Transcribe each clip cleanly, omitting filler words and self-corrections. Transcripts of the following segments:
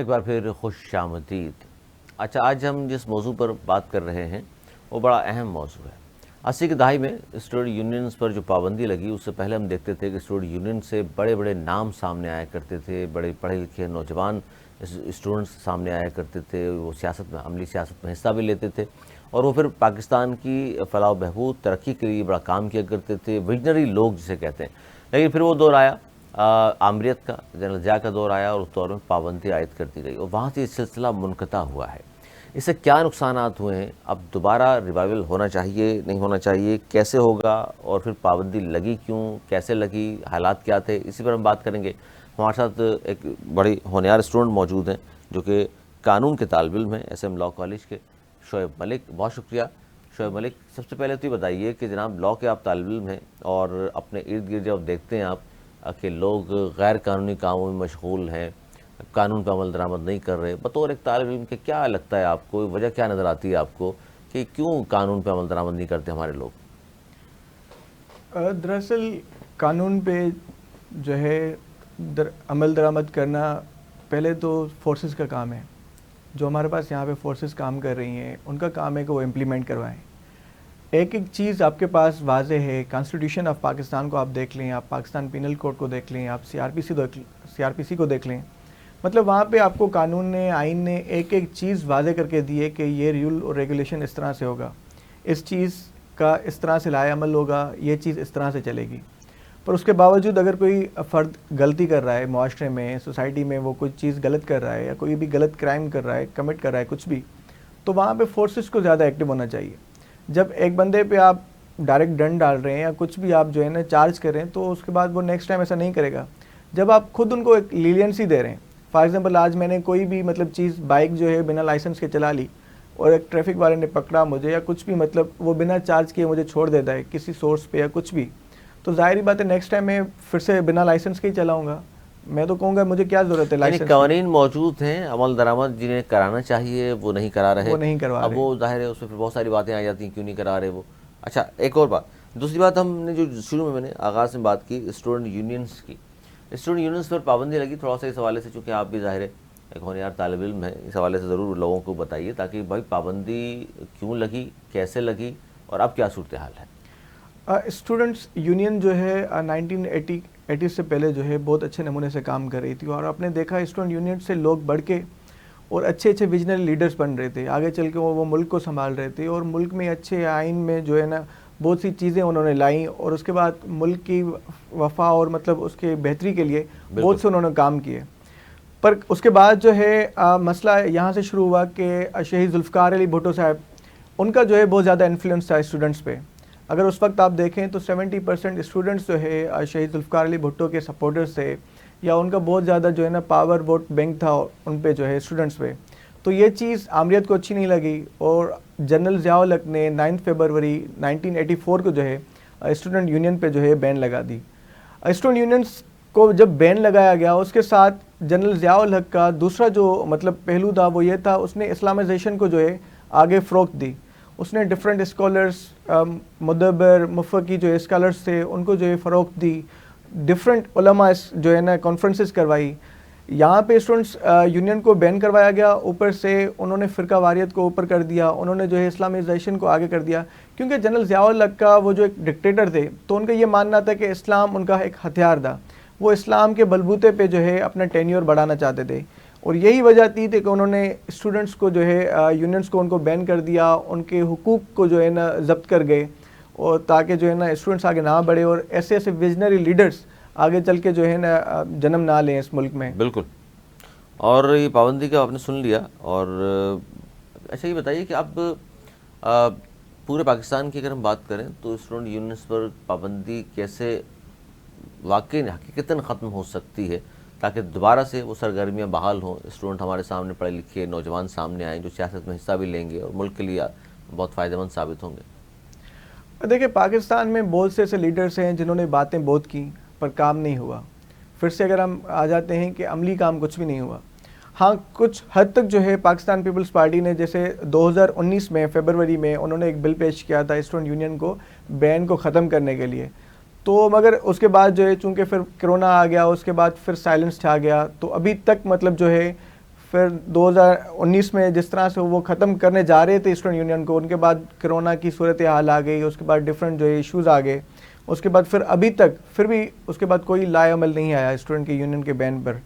ایک بار پھر خوش آمدید۔ اچھا، آج ہم جس موضوع پر بات کر رہے ہیں وہ بڑا اہم موضوع ہے۔ 80 کی دہائی میں اسٹوڈنٹ یونینز پر جو پابندی لگی، اس سے پہلے ہم دیکھتے تھے کہ اسٹوڈنٹ یونین سے بڑے بڑے نام سامنے آیا کرتے تھے، بڑے پڑھے لکھے نوجوان اسٹوڈنٹس سامنے آیا کرتے تھے، وہ سیاست میں، عملی سیاست میں حصہ بھی لیتے تھے، اور وہ پھر پاکستان کی فلاح و بہبود، ترقی کے لیے بڑا کام کیا کرتے تھے، ویژنری لوگ جسے کہتے ہیں۔ لیکن پھر وہ دور آیا آمریت کا، جنرل ضیاء کا دور آیا، اور اس دور میں پابندی عائد کر دی گئی، اور وہاں سے یہ سلسلہ منقطع ہوا ہے۔ اس سے کیا نقصانات ہوئے ہیں؟ اب دوبارہ ریوائول ہونا چاہیے، نہیں ہونا چاہیے، کیسے ہوگا، اور پھر پابندی لگی کیوں، کیسے لگی، حالات کیا تھے، اسی پر ہم بات کریں گے۔ ہمارے ساتھ ایک بڑی ہونہار اسٹوڈنٹ موجود ہیں جو کہ قانون کے طالب علم ہیں، ایس ایم لاء کالج کے، شعیب ملک۔ بہت شکریہ شعیب ملک۔ سب سے پہلے تو یہ بتائیے کہ جناب، لاء کے آپ طالب علم ہیں، اور اپنے ارد گرد جب دیکھتے ہیں آپ کہ لوگ غیر قانونی کاموں میں مشغول ہیں، قانون پہ عمل درآمد نہیں کر رہے، بطور ایک طالب علم کے کیا لگتا ہے آپ کو، وجہ کیا نظر آتی ہے آپ کو کہ کیوں قانون پہ عمل درآمد نہیں کرتے ہمارے لوگ؟ دراصل قانون پہ جو ہے عمل درآمد کرنا پہلے تو فورسز کا کام ہے۔ جو ہمارے پاس یہاں پہ فورسز کام کر رہی ہیں، ان کا کام ہے کہ وہ امپلیمنٹ کروائیں۔ ایک چیز آپ کے پاس واضح ہے، کانسٹیٹیوشن آف پاکستان کو آپ دیکھ لیں، آپ پاکستان پینل کوڈ کو دیکھ لیں، آپ سی آر پی سی کو دیکھ لیں، مطلب وہاں پہ آپ کو قانون نے، آئین نے ایک چیز واضح کر کے دی ہے کہ یہ رول اور ریگولیشن اس طرح سے ہوگا، اس چیز کا اس طرح سے لائے عمل ہوگا، یہ چیز اس طرح سے چلے گی۔ پر اس کے باوجود اگر کوئی فرد غلطی کر رہا ہے، معاشرے میں، سوسائٹی میں وہ کوئی چیز غلط کر رہا ہے، یا کوئی بھی غلط کرائم کر رہا ہے، کمٹ کر رہا ہے کچھ بھی، تو وہاں پہ فورسز کو زیادہ ایکٹیو ہونا چاہیے۔ جب ایک بندے پہ آپ ڈائریکٹ ڈنڈ ڈال رہے ہیں یا کچھ بھی آپ جو ہے نا چارج کر رہے ہیں، تو اس کے بعد وہ نیکسٹ ٹائم ایسا نہیں کرے گا۔ جب آپ خود ان کو ایک لینینسی دے رہے ہیں، فار ایگزامپل آج میں نے کوئی بھی مطلب چیز بائک جو ہے بنا لائسنس کے چلا لی، اور ایک ٹریفک والے نے پکڑا مجھے، یا کچھ بھی مطلب وہ بنا چارج کیے مجھے چھوڑ دیتا ہے کسی سورس پہ یا کچھ بھی، تو ظاہری بات ہے نیکسٹ ٹائم میں پھر سے بنا لائسنس کے ہی چلاؤں گا۔ میں تو کہوں گا مجھے کیا ضرورت ہے لائسنس کی؟ قوانین موجود ہیں، عمل درآمد جنہیں کرانا چاہیے وہ نہیں کرا رہے، وہ نہیں کروا رہے۔ اب وہ ظاہر ہے اس میں پھر بہت ساری باتیں آ جاتی ہیں، کیوں نہیں کرا رہے وہ۔ اچھا، ایک اور بات، دوسری بات، ہم نے جو شروع میں نے آغاز میں بات کی اسٹوڈنٹ یونینز کی، اسٹوڈنٹ یونینز پر پابندی لگی، تھوڑا سا اس حوالے سے، چونکہ آپ بھی ظاہر ہے ایک ہونہار طالب علم ہیں، اس حوالے سے ضرور لوگوں کو بتائیے تاکہ بھائی پابندی کیوں لگی، کیسے لگی، اور اب کیا صورتحال ہے؟ اسٹوڈنٹس یونین جو ہے 1980 سے پہلے جو ہے بہت اچھے نمونے سے کام کر رہی تھی، اور آپ نے دیکھا اسٹوڈنٹ یونین سے لوگ بڑھ کے اور اچھے اچھے ویژنری لیڈرز بن رہے تھے، آگے چل کے وہ ملک کو سنبھال رہے تھے، اور ملک میں اچھے آئین میں جو ہے نا بہت سی چیزیں انہوں نے لائیں، اور اس کے بعد ملک کی وفا اور مطلب اس کے بہتری کے لیے بہت سے انہوں نے کام کیے۔ پر اس کے بعد جو ہے مسئلہ یہاں سے شروع ہوا کہ شہید ذوالفقار علی بھٹو صاحب، ان کا جو ہے بہت زیادہ انفلوئنس تھا اسٹوڈنٹس پہ۔ اگر اس وقت آپ دیکھیں تو 70% اسٹوڈنٹس جو ہے شہید ذوالفقار علی بھٹو کے سپورٹرز تھے، یا ان کا بہت زیادہ جو ہے نا پاور ووٹ بینک تھا ان پہ جو ہے اسٹوڈنٹس پہ۔ تو یہ چیز آمریت کو اچھی نہیں لگی، اور جنرل ضیاء الحق نے 9 فروری 1984 کو جو ہے اسٹوڈنٹ یونین پہ جو ہے بین لگا دی۔ اسٹوڈنٹ یونینس کو جب بین لگایا گیا، اس کے ساتھ جنرل ضیاء الحق کا دوسرا جو مطلب پہلو تھا وہ یہ تھا، اس نے اسلامائزیشن کو جو ہے آگے فروخت دی۔ اس نے ڈفرینٹ اسکالرس، مدبر، مفقی جو اسکالرس تھے، ان کو جو ہے فروخت دی، ڈفرینٹ علماء جو ہے نا کانفرنسز کروائی۔ یہاں پہ اسٹوڈنٹس یونین کو بین کروایا گیا، اوپر سے انہوں نے فرقہ واریت کو اوپر کر دیا، انہوں نے جو ہے اسلامائزیشن کو آگے کر دیا، کیونکہ جنرل ضیاء الحق کا وہ جو ایک ڈکٹیٹر تھے، تو ان کا یہ ماننا تھا کہ اسلام ان کا ایک ہتھیار تھا، وہ اسلام کے بلبوتے پہ جو ہے اپنا ٹینیور بڑھانا چاہتے تھے، اور یہی وجہ تھی کہ انہوں نے اسٹوڈنٹس کو جو ہے یونینس کو ان کو بین کر دیا، ان کے حقوق کو جو ہے نا ضبط کر گئے، اور تاکہ جو ہے نا اسٹوڈنٹس آگے نہ بڑھے، اور ایسے ایسے ویژنری لیڈرز آگے چل کے جو ہے نا جنم نہ لیں اس ملک میں۔ بالکل، اور یہ پابندی کا آپ نے سن لیا، اور اچھا یہ بتائیے کہ اب پورے پاکستان کی اگر ہم بات کریں تو اسٹوڈنٹ یونینز پر پابندی کیسے واقعی حقیقتاً ختم ہو سکتی ہے تاکہ دوبارہ سے وہ سرگرمیاں بحال ہوں، اسٹوڈنٹ ہمارے سامنے پڑھے لکھے نوجوان سامنے آئیں جو سیاست میں حصہ بھی لیں گے اور ملک کے لیے بہت فائدہ مند ثابت ہوں گے؟ دیکھیں، پاکستان میں بہت سے ایسے لیڈرز ہیں جنہوں نے باتیں بہت کی پر کام نہیں ہوا۔ پھر سے اگر ہم آ جاتے ہیں کہ عملی کام کچھ بھی نہیں ہوا۔ ہاں، کچھ حد تک جو ہے پاکستان پیپلز پارٹی نے جیسے 2019 میں فیبروری میں انہوں نے ایک بل پیش کیا تھا اسٹوڈنٹ یونین کو بین کو ختم کرنے کے لیے، تو مگر اس کے بعد جو ہے چونکہ پھر کرونا آ گیا، اس کے بعد پھر سائلنس چھا گیا، تو ابھی تک مطلب جو ہے پھر 2019 میں جس طرح سے وہ ختم کرنے جا رہے تھے اسٹوڈنٹ یونین کو، ان کے بعد کرونا کی صورتحال آ گئی، اس کے بعد ڈفرینٹ جو ہے ایشوز آ گئے، اس کے بعد پھر ابھی تک پھر بھی اس کے بعد کوئی لائے عمل نہیں آیا اسٹوڈنٹ کے یونین کے بین پر.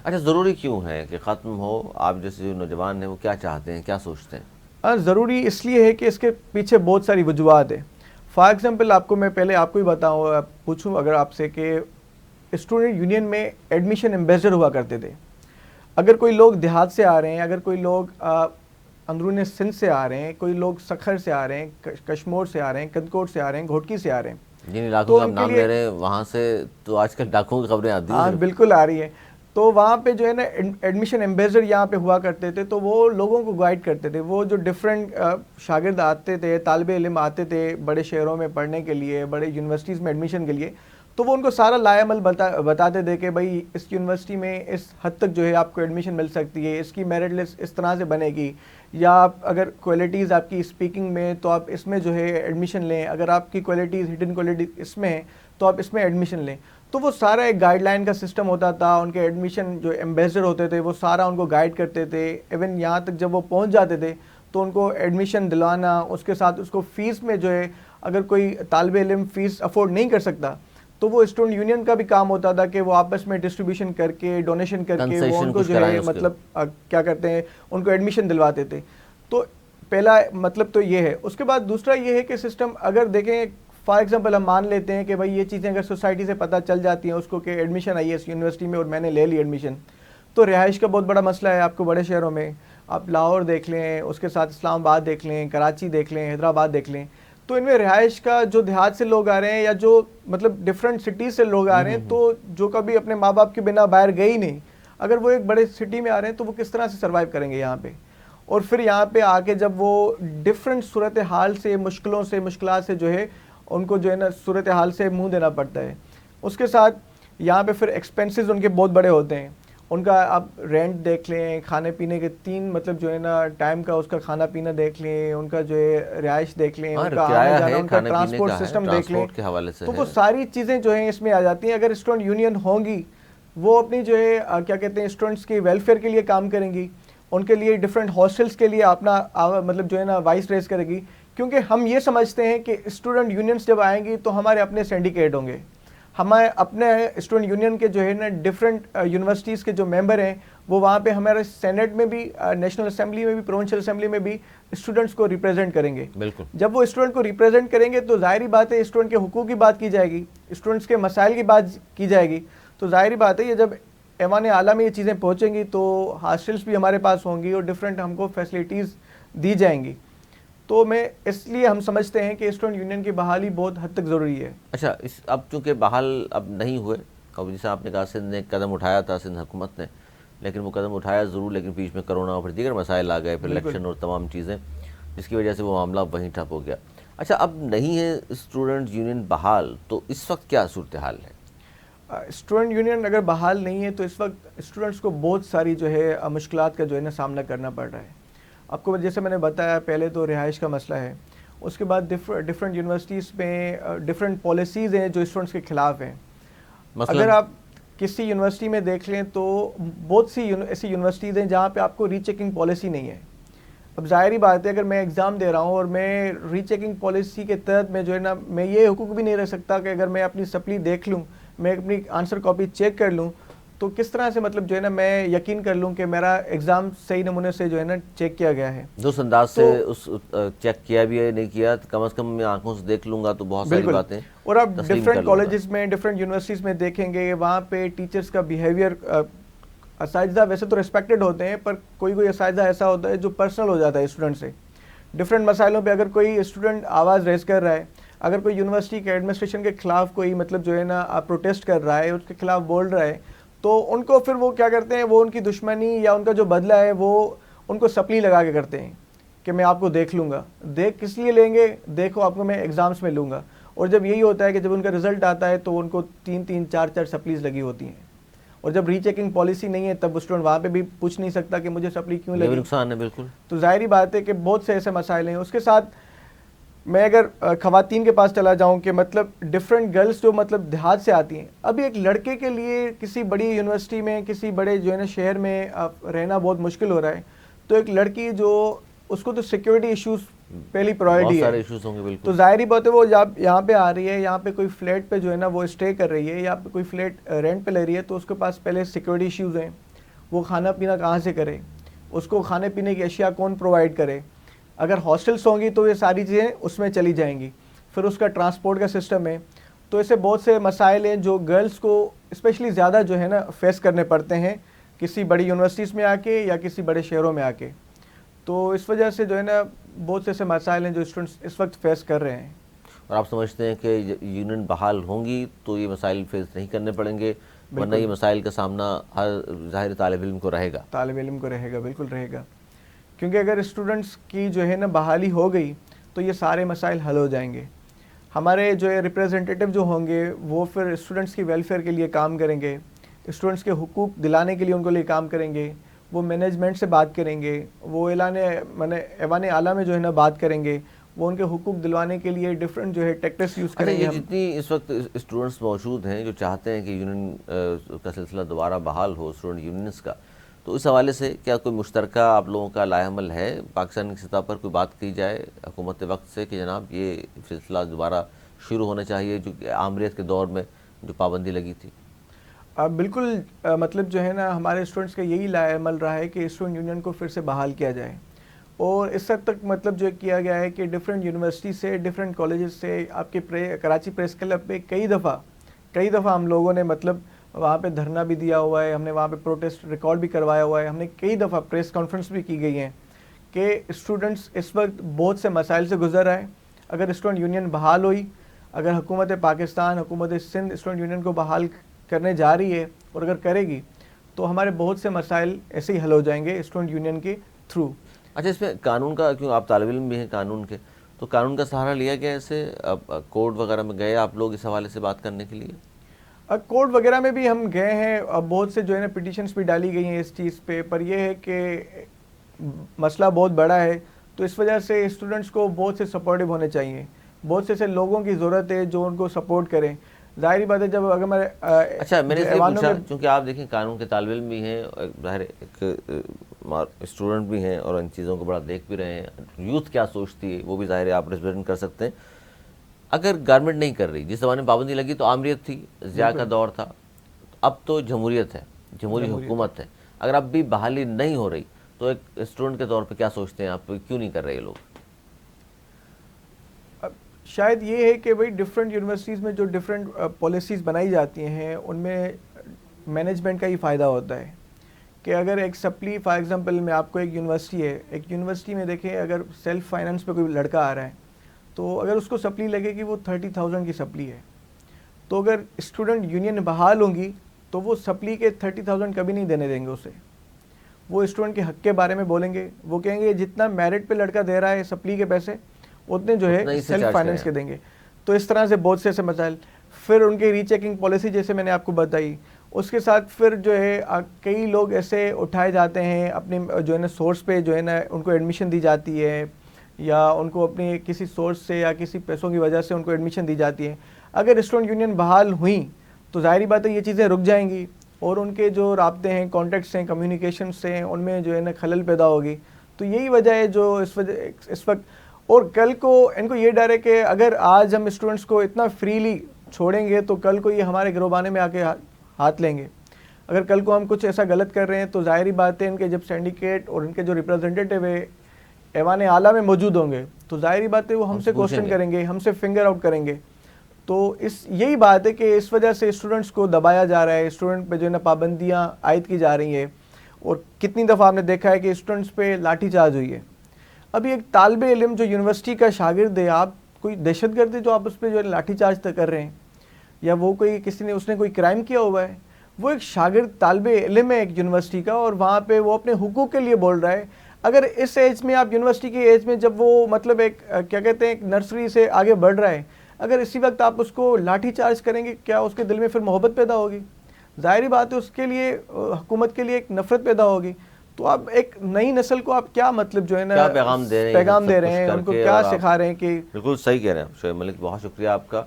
اچھا ضروری کیوں ہے کہ ختم ہو؟ آپ جیسے جو نوجوان ہیں وہ کیا چاہتے ہیں، کیا سوچتے ہیں؟ ضروری اس لیے ہے کہ اس کے پیچھے بہت ساری وجوہات ہیں. فار ایگزامپل آپ کو میں پہلے آپ کو ہی بتاؤں، پوچھوں اگر آپ سے کہ اسٹوڈنٹ یونین میں ایڈمیشن ایمبیسڈر ہوا کرتے تھے. اگر کوئی لوگ دیہات سے آ رہے ہیں، اگر کوئی لوگ اندرون سندھ سے آ رہے ہیں، کوئی لوگ سکھر سے آ رہے ہیں، کشمور سے آ رہے ہیں، کندکوٹ سے آ رہے ہیں، گھوٹکی سے آ رہے ہیں، جن علاقوں کا آپ نام لے رہے ہیں وہاں سے تو آج کل لاکھوں کی خبریں آتی ہیں. ہاں بالکل آ رہی ہیں. تو وہاں پہ جو ہے نا ایڈمیشن ایمبیسڈر یہاں پہ ہوا کرتے تھے، تو وہ لوگوں کو گائیڈ کرتے تھے. وہ جو ڈفرینٹ شاگرد آتے تھے، طالب علم آتے تھے بڑے شہروں میں پڑھنے کے لیے، بڑے یونیورسٹیز میں ایڈمیشن کے لیے، تو وہ ان کو سارا لائے عمل بتاتے تھے کہ بھائی اس یونیورسٹی میں اس حد تک جو ہے آپ کو ایڈمیشن مل سکتی ہے، اس کی میرٹ لسٹ اس طرح سے بنے گی، یا آپ اگر کوالٹیز آپ کی اسپیکنگ میں تو آپ اس میں جو ہے ایڈمیشن لیں، اگر آپ کی کوالٹیز ہڈن کوالٹیز اس میں ہیں تو آپ اس میں ایڈمیشن لیں. تو وہ سارا ایک گائیڈ لائن کا سسٹم ہوتا تھا. ان کے ایڈمیشن جو ایمبیسڈر ہوتے تھے وہ سارا ان کو گائیڈ کرتے تھے. ایون یہاں تک جب وہ پہنچ جاتے تھے تو ان کو ایڈمیشن دلوانا، اس کے ساتھ اس کو فیس میں جو ہے اگر کوئی طالب علم فیس افورڈ نہیں کر سکتا تو وہ اسٹوڈنٹ یونین کا بھی کام ہوتا تھا کہ وہ آپس میں ڈسٹریبیوشن کر کے، ڈونیشن کر کے وہ ان کو جو ہے مطلب کیا کرتے ہیں ان کو ایڈمیشن دلواتے تھے. تو پہلا مطلب تو یہ ہے. اس کے بعد دوسرا یہ ہے کہ سسٹم اگر دیکھیں فار ایگزامپل ہم مان لیتے ہیں کہ بھائی یہ چیزیں اگر سوسائٹی سے پتہ چل جاتی ہیں اس کو کہ ایڈمیشن آئی ہے اس یونیورسٹی میں اور میں نے لے لی ایڈمیشن، تو رہائش کا بہت بڑا مسئلہ ہے. آپ کو بڑے شہروں میں آپ لاہور دیکھ لیں، اس کے ساتھ اسلام آباد دیکھ لیں، کراچی دیکھ لیں، حیدرآباد دیکھ لیں، تو ان میں رہائش کا جو دیہات سے لوگ آ رہے ہیں یا جو مطلب ڈفرینٹ سٹیز سے لوگ آ رہے ہیں، تو جو کبھی اپنے ماں باپ کے بنا باہر گئے ہی نہیں، اگر وہ ایک بڑے سٹی میں آ رہے ہیں تو وہ کس طرح سے سروائیو کریں گے یہاں پہ. اور پھر یہاں پہ آ کے جب وہ ڈفرینٹ صورتحال سے، مشکلات سے جو ہے ان کو جو ہے نا صورتحال سے منہ دینا پڑتا ہے. اس کے ساتھ یہاں پہ پھر ایکسپینسز ان کے بہت بڑے ہوتے ہیں. ان کا آپ رینٹ دیکھ لیں، کھانے پینے کے 3 مطلب جو ہے نا ٹائم کا اس کا کھانا پینا دیکھ لیں، ان کا جو ہے رہائش دیکھ لیں، ان کا آنا جانا، ان کا ٹرانسپورٹ سسٹم دیکھ لیں، تو وہ ساری چیزیں جو ہیں اس میں آ جاتی ہیں. اگر اسٹوڈنٹ یونین ہوں گی وہ اپنی جو ہے کیا کہتے ہیں اسٹوڈنٹس کی ویلفیئر کے لیے کام کریں گی، ان کے لیے ڈفرینٹ ہاسٹلس کے لیے اپنا مطلب جو ہے نا وائس ریز کرے گی. کیونکہ ہم یہ سمجھتے ہیں کہ اسٹوڈنٹ یونینس جب آئیں گی تو ہمارے اپنے سینڈیکیٹ ہوں گے. ہمارے اپنے اسٹوڈنٹ یونین کے جو ہے نا ڈفرینٹ یونیورسٹیز کے جو ممبر ہیں وہ وہاں پہ ہمارے سینٹ میں بھی، نیشنل اسمبلی میں بھی، پروونشل اسمبلی میں بھی اسٹوڈنٹس کو ریپرزینٹ کریں گے. بالکل. جب وہ اسٹوڈنٹ کو ریپرزینٹ کریں گے تو ظاہری بات ہے اسٹوڈنٹ کے حقوق کی بات کی جائے گی، اسٹوڈنٹس کے مسائل کی بات کی جائے گی. تو ظاہری بات ہے یہ جب ایوان اعلیٰ میں یہ چیزیں پہنچیں گی تو ہاسٹلس بھی ہمارے پاس ہوں گی اور ڈفرینٹ ہم کو فیسلٹیز دی جائیں گی. تو میں اس لیے ہم سمجھتے ہیں کہ اسٹوڈنٹ یونین کی بحالی بہت حد تک ضروری ہے. اچھا اب چونکہ بحال اب نہیں ہوئے، اب جیسے آپ نے کہا سندھ نے قدم اٹھایا تھا، سندھ حکومت نے، لیکن وہ قدم اٹھایا ضرور، لیکن بیچ میں کرونا اور پھر دیگر مسائل آ گئے، پھر الیکشن اور تمام چیزیں، جس کی وجہ سے وہ معاملہ وہیں ٹھپ ہو گیا. اچھا اب نہیں ہے اسٹوڈنٹ یونین بحال، تو اس وقت کیا صورتحال ہے؟ اسٹوڈنٹ یونین اگر بحال نہیں ہے تو اس وقت اسٹوڈنٹس کو بہت ساری جو ہے مشکلات کا جو ہے نا سامنا کرنا پڑ رہا ہے. آپ کو جیسے میں نے بتایا پہلے تو رہائش کا مسئلہ ہے، اس کے بعد ڈفرینٹ یونیورسٹیز میں ڈفرینٹ پالیسیز ہیں جو اسٹوڈنٹس کے خلاف ہیں. اگر آپ کسی یونیورسٹی میں دیکھ لیں تو بہت سی ایسی یونیورسٹیز ہیں جہاں پہ آپ کو ری چیکنگ پالیسی نہیں ہے. اب ظاہری بات ہے اگر میں ایگزام دے رہا ہوں اور میں ری چیکنگ پالیسی کے تحت میں جو ہے نا میں یہ حقوق بھی نہیں رہ سکتا کہ اگر میں اپنی سپلی دیکھ لوں، میں اپنی آنسر کاپی چیک کر لوں، تو کس طرح سے مطلب جو ہے نا میں یقین کر لوں کہ میرا ایگزام صحیح نمونے سے جو ہے نا چیک کیا گیا ہے. دوست انداز سے اس چیک کیا بھی ہے نہیں کیا، کم از کم میں آنکھوں سے دیکھ لوں گا تو بہت ساری باتیں. اور آپ ڈفرینٹ کالجز میں، ڈفرینٹ یونیورسٹیز میں دیکھیں گے وہاں پہ ٹیچرس کا بیہیویئر، اساتذہ ویسے تو ریسپیکٹڈ ہوتے ہیں پر کوئی اساتذہ ایسا ہوتا ہے جو پرسنل ہو جاتا ہے اسٹوڈنٹ سے. ڈفرینٹ مسائلوں پہ اگر کوئی اسٹوڈنٹ آواز ریز کر رہا ہے، اگر کوئی یونیورسٹی کے ایڈمنسٹریشن کے خلاف کوئی مطلب جو ہے نا پروٹیسٹ کر رہا ہے، اس کے خلاف بول رہا ہے، تو ان کو پھر وہ کیا کرتے ہیں، وہ ان کی دشمنی یا ان کا جو بدلہ ہے وہ ان کو سپلی لگا کے کرتے ہیں کہ میں آپ کو دیکھ لوں گا. دیکھ کس لیے لیں گے؟ دیکھو آپ کو میں ایگزامس میں لوں گا. اور جب یہی ہوتا ہے کہ جب ان کا رزلٹ آتا ہے تو ان کو 3 4 سپلیز لگی ہوتی ہیں. اور جب ری چیکنگ پالیسی نہیں ہے تب اسٹوڈنٹ وہاں پہ بھی پوچھ نہیں سکتا کہ مجھے سپلی کیوں لگی. نقصان ہے بالکل. تو ظاہری بات ہے کہ بہت سے ایسے مسائل ہیں. اس کے ساتھ میں اگر خواتین کے پاس چلا جاؤں کہ مطلب ڈفرینٹ گرلس جو مطلب دیہات سے آتی ہیں، ابھی ایک لڑکے کے لیے کسی بڑی یونیورسٹی میں کسی بڑے جو ہے نا شہر میں رہنا بہت مشکل ہو رہا ہے، تو ایک لڑکی جو اس کو تو سیکیورٹی ایشوز پہلی پرائرٹی ہے، ایشوز ہوں گے بالکل. تو ظاہری بات ہے وہ جب یہاں پہ آ رہی ہے، یہاں پہ کوئی فلیٹ پہ جو ہے نا وہ اسٹے کر رہی ہے یا کوئی فلیٹ رینٹ پہ لے رہی ہے، تو اس کے پاس پہلے سیکیورٹی ایشوز ہیں. وہ کھانا پینا کہاں سے کرے، اس کو کھانے پینے کی اشیاء کون پرووائڈ کرے. اگر ہاسٹلس ہوں گی تو یہ ساری چیزیں اس میں چلی جائیں گی. پھر اس کا ٹرانسپورٹ کا سسٹم ہے. تو ایسے بہت سے مسائل ہیں جو گرلس کو اسپیشلی زیادہ جو ہے نا فیس کرنے پڑتے ہیں کسی بڑی یونیورسٹیز میں آ کے یا کسی بڑے شہروں میں آ کے. تو اس وجہ سے جو ہے نا بہت سے ایسے مسائل ہیں جو اسٹوڈنٹس اس وقت فیس کر رہے ہیں. اور آپ سمجھتے ہیں کہ یونین بحال ہوں گی تو یہ مسائل فیس نہیں کرنے پڑیں گے، ورنہ یہ مسائل کا سامنا ہر ظاہر طالب علم کو رہے گا؟ طالب علم کو رہے گا، بالکل رہے گا. کیونکہ اگر اسٹوڈنٹس کی جو ہے نا بحالی ہو گئی تو یہ سارے مسائل حل ہو جائیں گے. ہمارے جو ہے ریپریزنٹیٹیو جو ہوں گے وہ پھر اسٹوڈنٹس کی ویلفیئر کے لیے کام کریں گے، اسٹوڈنٹس کے حقوق دلانے کے لیے ان کو لیے کام کریں گے. وہ مینجمنٹ سے بات کریں گے، وہ ایوان اعلیٰ میں جو ہے نا بات کریں گے، وہ ان کے حقوق دلوانے کے لیے ڈفرینٹ جو ہے ٹیکٹکس یوز کریں گے. یہ جتنی اس وقت اسٹوڈنٹس موجود ہیں جو چاہتے ہیں کہ یونین کا سلسلہ دوبارہ بحال ہو، اسٹوڈنٹ یونینس کا، تو اس حوالے سے کیا کوئی مشترکہ آپ لوگوں کا لائحہ عمل ہے پاکستان کی سطح پر؟ کوئی بات کی جائے حکومت وقت سے کہ جناب یہ سلسلہ دوبارہ شروع ہونا چاہیے جو کہ آمریت کے دور میں جو پابندی لگی تھی؟ بالکل مطلب جو ہے نا ہمارے اسٹوڈنٹس کا یہی لائحہ عمل رہا ہے کہ اسٹوڈنٹ یونین کو پھر سے بحال کیا جائے. اور اس حد تک مطلب جو کیا گیا ہے کہ ڈفرینٹ یونیورسٹی سے، ڈفرینٹ کالجز سے، آپ کے کراچی پریس کلب پہ کئی دفعہ ہم لوگوں نے مطلب وہاں پہ دھرنا بھی دیا ہوا ہے، ہم نے وہاں پہ پروٹیسٹ ریکارڈ بھی کروایا ہوا ہے، ہم نے کئی دفعہ پریس کانفرنس بھی کی گئی ہیں کہ اسٹوڈنٹس اس وقت بہت سے مسائل سے گزر رہا ہے. اگر اسٹوڈنٹ یونین بحال ہوئی، اگر حکومت پاکستان، حکومت سندھ اسٹوڈنٹ یونین کو بحال کرنے جا رہی ہے اور اگر کرے گی تو ہمارے بہت سے مسائل ایسے ہی حل ہو جائیں گے اسٹوڈنٹ یونین کے تھرو. اچھا، اس میں قانون کا، کیوں آپ طالب علم بھی ہیں قانون کے، تو قانون کا سہارا لیا گیا ایسے کورٹ وغیرہ میں گئے آپ لوگ اس حوالے سے بات کرنے کے لیے؟ کورٹ وغیرہ میں بھی ہم گئے ہیں، بہت سے جو ہے نا پٹیشنز بھی ڈالی گئی ہیں اس چیز پہ، پر یہ ہے کہ مسئلہ بہت بڑا ہے تو اس وجہ سے اسٹوڈنٹس کو بہت سے سپورٹیو ہونے چاہیے. بہت سے ایسے لوگوں کی ضرورت ہے جو ان کو سپورٹ کریں. ظاہری بات ہے جب اگر اچھا میں نے اس لیے پوچھا چونکہ آپ دیکھیں قانون کے طالب علم بھی ہیں، ظاہر ایک اسٹوڈنٹ بھی ہیں اور ان چیزوں کو بڑا دیکھ بھی رہے ہیں. یوتھ کیا سوچتی ہے وہ بھی ظاہر ہے آپ ریپرزینٹ کر سکتے ہیں. اگر گورنمنٹ نہیں کر رہی، جس زمانے میں پابندی لگی تو آمریت تھی، ضیاء کا دور تھا، اب تو جمہوریت ہے، جمہوری حکومت ہے. اگر اب بھی بحالی نہیں ہو رہی تو ایک اسٹوڈنٹ کے طور پہ کیا سوچتے ہیں آپ، کیوں نہیں کر رہے یہ لوگ؟ شاید یہ ہے کہ بھائی ڈفرینٹ یونیورسٹیز میں جو ڈفرینٹ پالیسیز بنائی جاتی ہیں ان میں مینجمنٹ کا ہی فائدہ ہوتا ہے کہ اگر ایک سپلی فار ایگزامپل میں آپ کو ایک یونیورسٹی ہے، ایک یونیورسٹی میں دیکھیں اگر سیلف فائنانس پہ کوئی لڑکا آ رہا ہے تو اگر اس کو سپلی لگے گی وہ 30,000 کی سپلی ہے، تو اگر اسٹوڈنٹ یونین بحال ہوں گی تو وہ سپلی کے 30,000 کبھی نہیں دینے دیں گے اسے. وہ اسٹوڈنٹ کے حق کے بارے میں بولیں گے، وہ کہیں گے جتنا میرٹ پہ لڑکا دے رہا ہے سپلی کے پیسے اتنے جو ہے سیلف فائنانس کے دیں گے. تو اس طرح سے بہت سے ایسے مسائل. پھر ان کی ری چیکنگ پالیسی جیسے میں نے آپ کو بتائی، اس کے ساتھ پھر جو ہے کئی لوگ ایسے اٹھائے جاتے ہیں اپنی جو ہے نا سورس پہ جو ہے نا ان کو ایڈمیشن دی جاتی ہے یا ان کو اپنی کسی سورس سے یا کسی پیسوں کی وجہ سے ان کو ایڈمیشن دی جاتی ہے. اگر اسٹوڈنٹ یونین بحال ہوئیں تو ظاہری بات ہے یہ چیزیں رک جائیں گی اور ان کے جو رابطے ہیں، کانٹیکٹس ہیں، کمیونیکیشنس ہیں، ان میں جو ہے نا خلل پیدا ہوگی. تو یہی وجہ ہے جو اس وقت. اور کل کو ان کو یہ ڈر ہے کہ اگر آج ہم اسٹوڈنٹس کو اتنا فریلی چھوڑیں گے تو کل کو یہ ہمارے گروبانے میں آ کے ہاتھ لیں گے. اگر کل کو ہم کچھ ایسا غلط کر رہے ہیں تو ظاہری بات ہے ان کے جب سینڈیکیٹ اور ان کے جو ریپرزینٹیٹیو ہے ایوان اعلیٰ میں موجود ہوں گے تو ظاہری بات ہے وہ ہم سے کوشچن کریں گے، ہم سے فنگر آؤٹ کریں گے. تو یہی بات ہے کہ اس وجہ سے اسٹوڈنٹس کو دبایا جا رہا ہے، اسٹوڈنٹ پہ جو ہے نا پابندیاں عائد کی جا رہی ہیں. اور کتنی دفعہ آپ نے دیکھا ہے کہ اسٹوڈنٹس پہ لاٹھی چارج ہوئی ہے. ابھی ایک طالب علم جو یونیورسٹی کا شاگرد ہے، آپ کوئی دہشت گرد ہے جو آپ اس پہ جو ہے لاٹھی چارج تک کر رہے ہیں، یا وہ کوئی اس نے کوئی کرائم کیا ہوا ہے. وہ ایک شاگرد طالب علم ہے ایک یونیورسٹی کا اور وہاں پہ وہ اپنے حقوق کے لیے بول رہا ہے. اگر اس ایج میں آپ یونیورسٹی کی ایج میں جب وہ مطلب ایک کیا کہتے ہیں ایک نرسری سے آگے بڑھ رہا ہے، اگر اسی وقت آپ اس کو لاٹھی چارج کریں گے کیا اس کے دل میں پھر محبت پیدا ہوگی؟ ظاہری بات ہے اس کے لیے حکومت کے لیے ایک نفرت پیدا ہوگی. تو آپ ایک نئی نسل کو آپ کیا مطلب جو ہے نا کیا پیغام دے رہے ہیں، پیغام سب دے کچھ رہے ہیں، کر ان کو کے، کیا اور آپ سکھا رہے ہیں کہ بالکل صحیح کہہ رہے ہیں شعیب ملک، بہت شکریہ آپ کا۔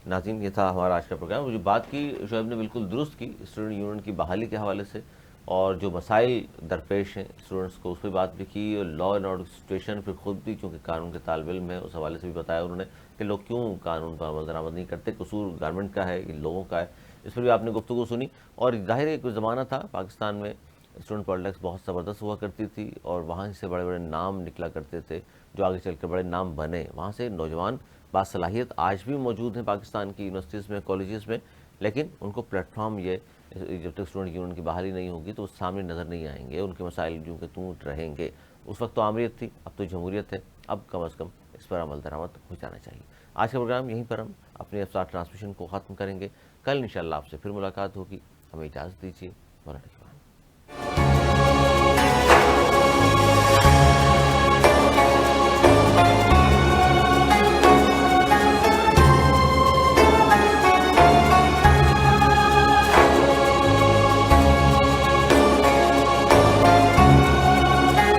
ناظرین، یہ تھا ہمارا آج کا پروگرام۔ جو بات کی شعیب نے بالکل درست کی اسٹوڈنٹ یونین کی بحالی کے حوالے سے، اور جو مسائل درپیش ہیں اسٹوڈنٹس کو اس پہ بات بھی کی، اور لا اینڈ آرڈر سچویشن پھر خود بھی چونکہ قانون کے طالب علم ہے اس حوالے سے بھی بتایا انہوں نے کہ لوگ کیوں قانون پر عمل درآمد نہیں کرتے، قصور گورنمنٹ کا ہے، ان لوگوں کا ہے، اس پر بھی آپ نے گفتگو سنی۔ اور ظاہر ہے کوئی زمانہ تھا پاکستان میں اسٹوڈنٹ پالیٹکس بہت زبردست ہوا کرتی تھی، اور وہاں سے بڑے بڑے نام نکلا کرتے تھے جو آگے چل کر بڑے نام بنے۔ وہاں سے نوجوان باصلاحیت آج بھی موجود ہیں پاکستان کی یونیورسٹیز میں، کالجز میں، لیکن ان کو پلیٹ فارم یہ جب تک اسٹوڈنٹ یونین کی بحالی نہیں ہوگی تو وہ سامنے نظر نہیں آئیں گے، ان کے مسائل جو کہ توں رہیں گے۔ اس وقت تو آمریت تھی، اب تو جمہوریت ہے، اب کم از کم اس پر عمل درآمد ہو جانا چاہیے۔ آج کا پروگرام یہیں پر ہم اپنے افطار ٹرانسمیشن کو ختم کریں گے۔ کل انشاءاللہ آپ سے پھر ملاقات ہوگی، ہمیں اجازت دیجیے، مولانا